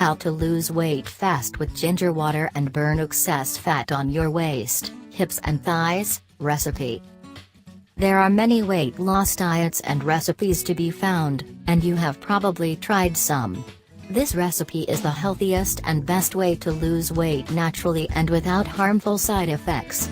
How to lose weight fast with ginger water and burn excess fat on your waist, hips and thighs. Recipe. There are many weight loss diets and recipes to be found, and you have probably tried some. This recipe is the healthiest and best way to lose weight naturally and without harmful side effects.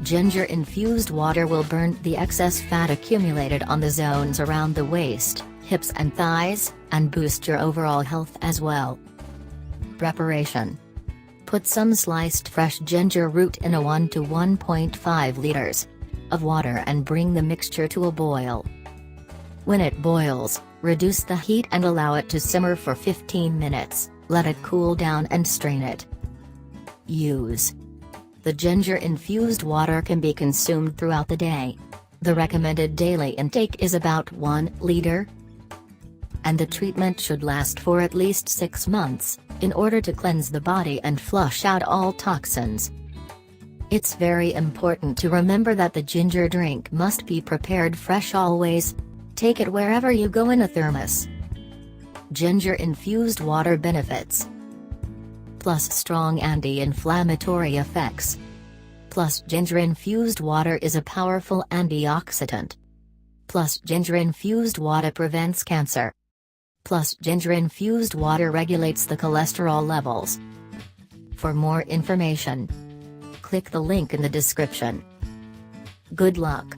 Ginger-infused water will burn the excess fat accumulated on the zones around the waist, hips and thighs, and boost your overall health as well. Preparation. Put some sliced fresh ginger root in a 1 to 1.5 liters of water and bring the mixture to a boil. When it boils, reduce the heat and allow it to simmer for 15 minutes, let it cool down and strain it. Use. The ginger-infused water can be consumed throughout the day. The recommended daily intake is about 1 liter, and the treatment should last for at least 6 months, in order to cleanse the body and flush out all toxins. It's very important to remember that the ginger drink must be prepared fresh always. Take it wherever you go in a thermos. Ginger-infused water benefits. Plus strong anti-inflammatory effects. Plus ginger-infused water is a powerful antioxidant. Plus ginger-infused water prevents cancer. Plus ginger-infused water regulates the cholesterol levels. For more information, click the link in the description. Good luck.